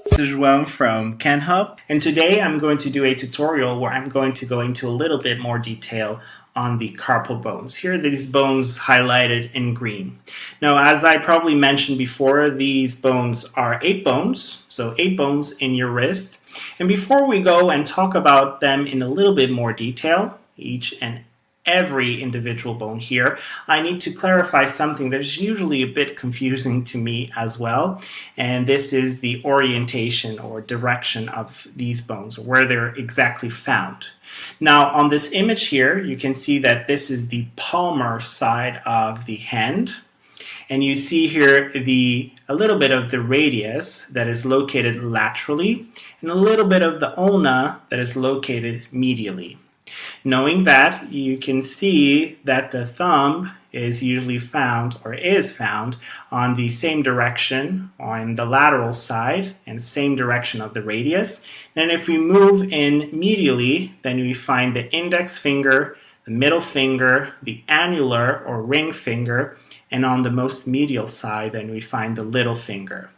This is Juan from KenHub, and today I'm going to do a tutorial where I'm going to go into a little bit more detail on the carpal bones. Here are these bones highlighted in green. Now, as I probably mentioned before, these bones are 8 bones, so 8 bones in your wrist. And before we go and talk about them in a little bit more detail, each and every individual bone here, I need to clarify something that is usually a bit confusing to me as well, and this is the orientation or direction of these bones, or where they're exactly found. Now, on this image here, you can see that this is the palmar side of the hand, and you see here a little bit of the radius that is located laterally, and a little bit of the ulna that is located medially. Knowing that, you can see that the thumb is usually found, or is found, on the same direction on the lateral side and same direction of the radius. Then if we move in medially, then we find the index finger, the middle finger, the annular or ring finger, and on the most medial side, then we find the little finger.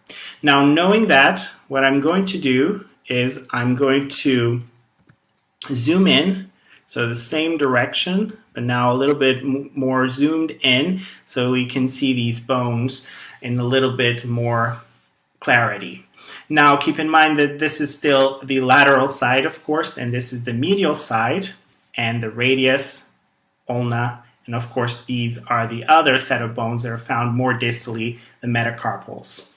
Now, knowing that, what I'm going to do is I'm going to zoom in. So the same direction, but now a little bit more zoomed in so we can see these bones in a little bit more clarity. Now keep in mind that this is still the lateral side, of course, and this is the medial side, and the radius, ulna, and of course these are the other set of bones that are found more distally, the metacarpals.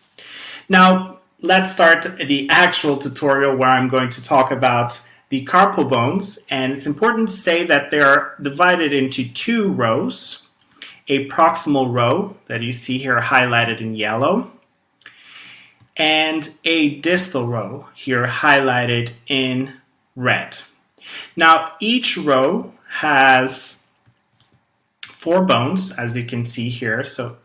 Now let's start the actual tutorial where I'm going to talk about the carpal bones, and it's important to say that they are divided into 2 rows, a proximal row that you see here highlighted in yellow, and a distal row here highlighted in red. Now each row has 4 bones, as you can see here, so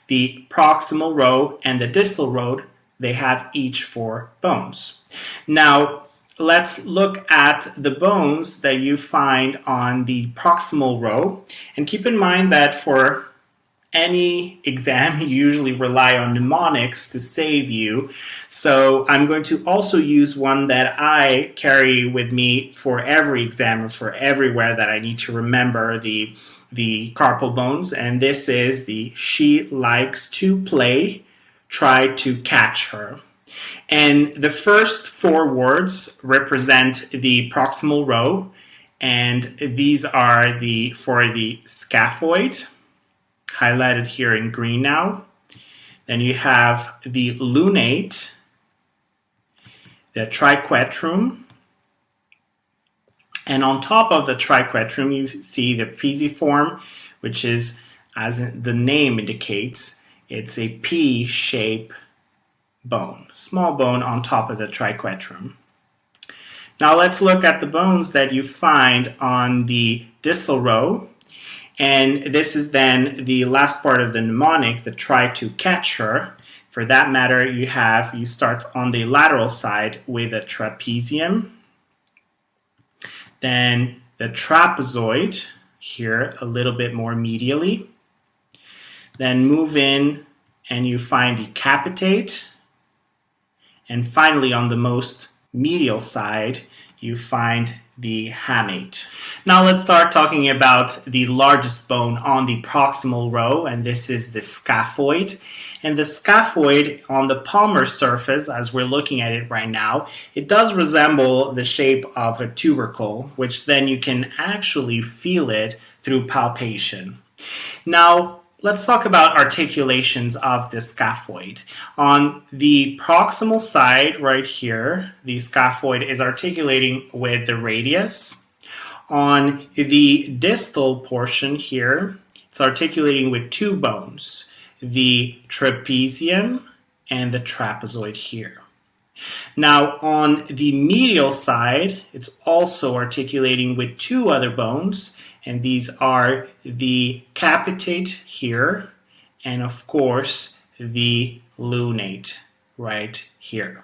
the proximal row and the distal row, they have each 4 bones. Now let's look at the bones that you find on the proximal row, and keep in mind that for any exam you usually rely on mnemonics to save you, so I'm going to also use one that I carry with me for every exam or for everywhere that I need to remember the carpal bones, and this is the "she likes to play, try to catch her." And the first 4 words represent the proximal row, and these are for the scaphoid, highlighted here in green now. Then you have the lunate, the triquetrum, and on top of the triquetrum you see the pisiform, which is, as the name indicates, it's a P-shape bone, small bone on top of the triquetrum. Now let's look at the bones that you find on the distal row, and this is then the last part of the mnemonic, the try to catch her. For that matter, you start on the lateral side with a trapezium, then the trapezoid here a little bit more medially, then move in and you find the capitate, and finally, on the most medial side, you find the hamate. Now let's start talking about the largest bone on the proximal row, and this is the scaphoid. And the scaphoid on the palmar surface, as we're looking at it right now, it does resemble the shape of a tubercle, which then you can actually feel it through palpation. Now, let's talk about articulations of the scaphoid. On the proximal side right here, the scaphoid is articulating with the radius. On the distal portion here, it's articulating with 2 bones, the trapezium and the trapezoid here. Now on the medial side, it's also articulating with 2 other bones, and these are the capitate here, and of course the lunate right here.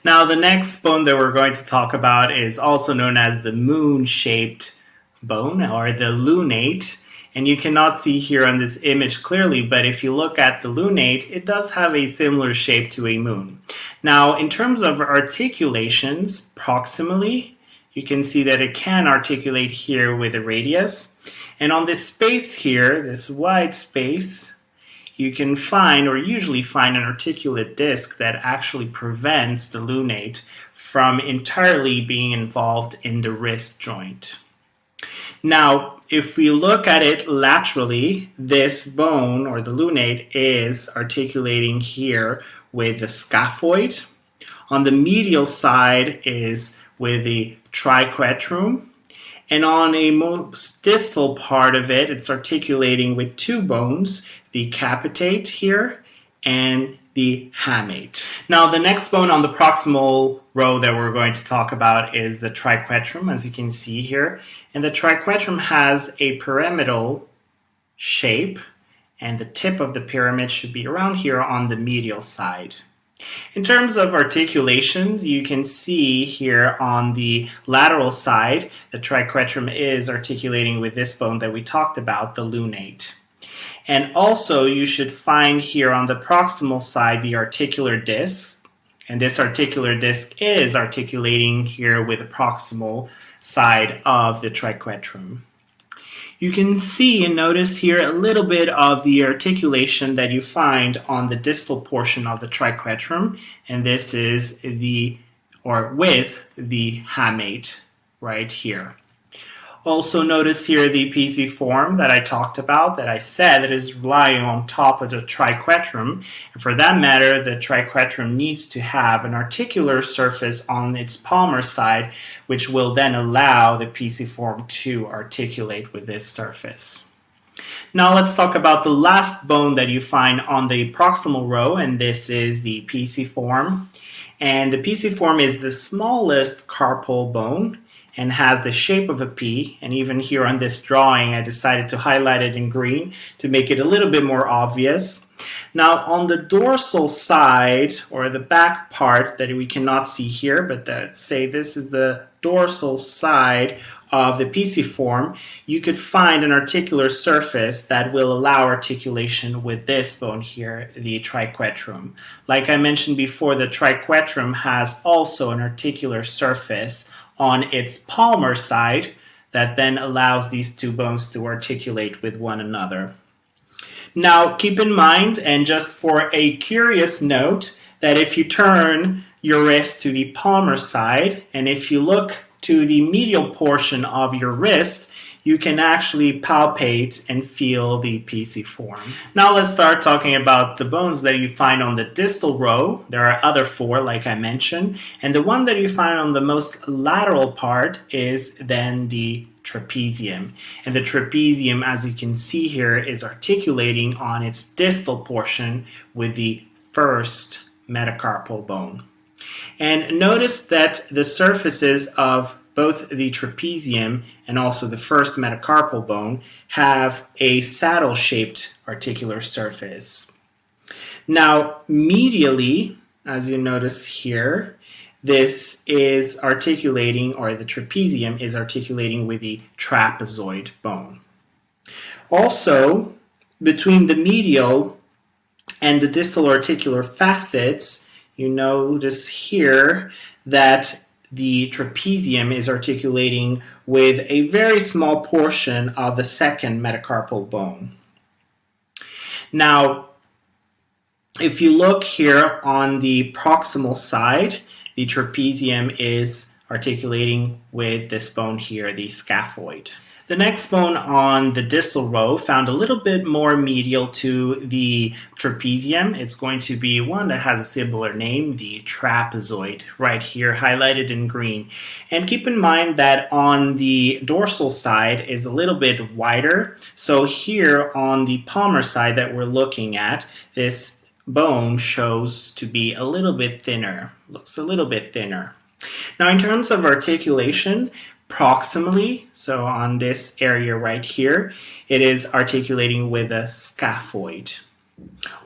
Now the next bone that we're going to talk about is also known as the moon-shaped bone, or the lunate. And you cannot see here on this image clearly, but if you look at the lunate, it does have a similar shape to a moon. Now, in terms of articulations, proximally, you can see that it can articulate here with a radius. And on this space here, this wide space, you can find, or usually find, an articulate disc that actually prevents the lunate from entirely being involved in the wrist joint. Now, if we look at it laterally, this bone, or the lunate, is articulating here with the scaphoid. On the medial side is with the triquetrum. And on a most distal part of it, it's articulating with two bones, the capitate here and the hamate. Now, the next bone on the proximal row that we're going to talk about is the triquetrum, as you can see here. And the triquetrum has a pyramidal shape, and the tip of the pyramid should be around here on the medial side. In terms of articulation, you can see here on the lateral side, the triquetrum is articulating with this bone that we talked about, the lunate. And also you should find here on the proximal side the articular disc, and this articular disc is articulating here with the proximal side of the triquetrum. You can see and notice here a little bit of the articulation that you find on the distal portion of the triquetrum, and this is with the hamate right here. Also notice here the pisiform that I talked about, that I said that is lying on top of the triquetrum. And for that matter, the triquetrum needs to have an articular surface on its palmar side, which will then allow the pisiform to articulate with this surface. Now let's talk about the last bone that you find on the proximal row, and this is the pisiform. And the pisiform is the smallest carpal bone and has the shape of a P, and even here on this drawing I decided to highlight it in green to make it a little bit more obvious. Now on the dorsal side, or the back part that we cannot see here, but let's say this is the dorsal side of the pisiform, you could find an articular surface that will allow articulation with this bone here, the triquetrum. Like I mentioned before, the triquetrum has also an articular surface on its palmar side that then allows these two bones to articulate with one another. Now keep in mind, and just for a curious note, that if you turn your wrist to the palmar side, and if you look to the medial portion of your wrist, you can actually palpate and feel the pisiform. Now let's start talking about the bones that you find on the distal row. There are other four, like I mentioned, and the one that you find on the most lateral part is then the trapezium. And the trapezium, as you can see here, is articulating on its distal portion with the first metacarpal bone. And notice that the surfaces of both the trapezium and also the first metacarpal bone have a saddle-shaped articular surface. Now, medially, as you notice here, this is articulating, or the trapezium is articulating with the trapezoid bone. Also, between the medial and the distal articular facets, you notice here that the trapezium is articulating with a very small portion of the second metacarpal bone. Now, if you look here on the proximal side, the trapezium is articulating with this bone here, the scaphoid. The next bone on the distal row, found a little bit more medial to the trapezium. It's going to be one that has a similar name, the trapezoid, right here highlighted in green. And keep in mind that on the dorsal side is a little bit wider. So here on the palmar side that we're looking at, this bone shows to be a little bit thinner, looks a little bit thinner. Now in terms of articulation, proximally, so on this area right here, it is articulating with a scaphoid.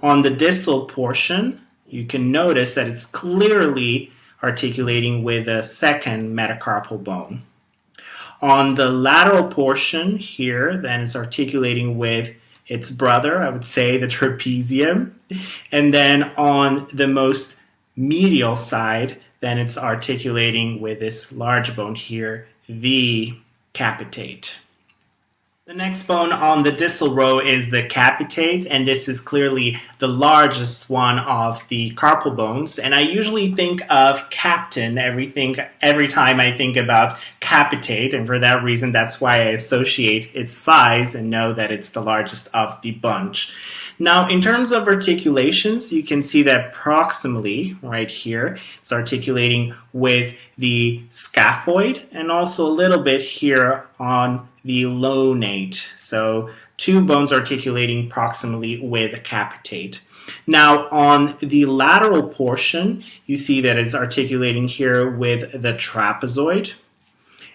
On the distal portion, you can notice that it's clearly articulating with a second metacarpal bone. On the lateral portion here, then it's articulating with its brother, I would say the trapezium. And then on the most medial side, then it's articulating with this large bone here, the capitate. The next bone on the distal row is the capitate, and this is clearly the largest one of the carpal bones. And I usually think of captain every time I think about capitate, and for that reason, that's why I associate its size and know that it's the largest of the bunch. Now, in terms of articulations, you can see that proximally, right here, it's articulating with the scaphoid and also a little bit here on the lunate. So two bones articulating proximally with the capitate. Now, on the lateral portion, you see that it's articulating here with the trapezoid.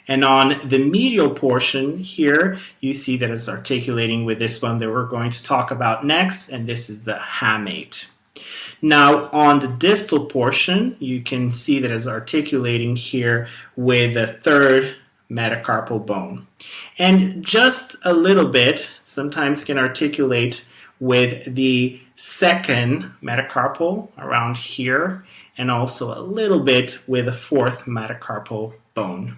And on the medial portion here, you see that it's articulating with this one that we're going to talk about next, and this is the hamate. Now, on the distal portion, you can see that it's articulating here with the third metacarpal bone. And just a little bit, sometimes can articulate with the second metacarpal around here, and also a little bit with the fourth metacarpal bone.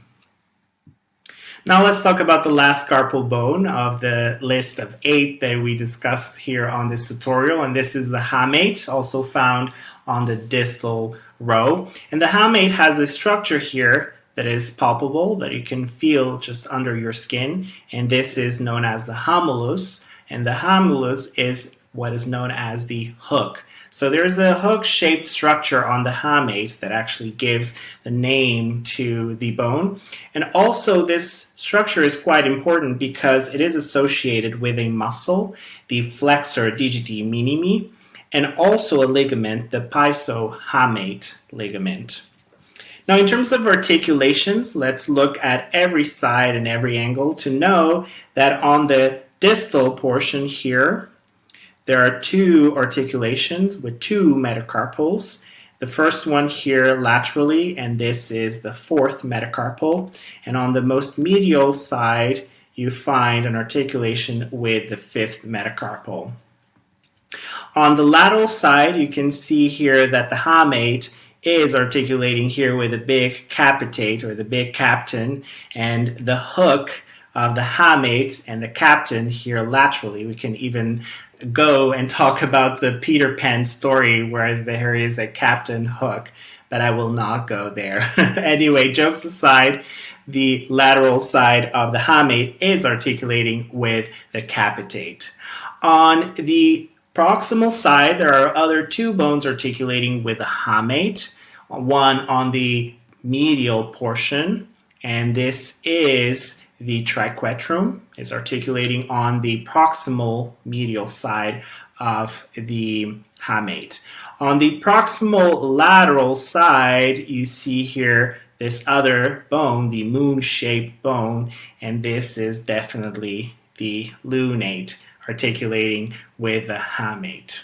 Now let's talk about the last carpal bone of the list of 8 that we discussed here on this tutorial, and this is the hamate, also found on the distal row. And the hamate has a structure here that is palpable, that you can feel just under your skin, and this is known as the hamulus, and the hamulus is what is known as the hook. So there's a hook-shaped structure on the hamate that actually gives the name to the bone. And also this structure is quite important because it is associated with a muscle, the flexor digiti minimi, and also a ligament, the piezohamate ligament. Now, in terms of articulations, let's look at every side and every angle to know that on the distal portion here, there are 2 articulations with 2 metacarpals. The first one here laterally, and this is the 4th metacarpal. And on the most medial side, you find an articulation with the 5th metacarpal. On the lateral side, you can see here that the hamate is articulating here with the big capitate, or the big captain, and the hook of the hamate and the captain here laterally. We can even go and talk about the Peter Pan story where there is a captain hook, but I will not go there. Anyway, jokes aside, the lateral side of the hamate is articulating with the capitate. On the proximal side, there are other 2 bones articulating with the hamate, one on the medial portion, and this is the triquetrum. Is articulating on the proximal medial side of the hamate. On the proximal lateral side, you see here this other bone, the moon-shaped bone, and this is definitely the lunate, articulating with the hamate.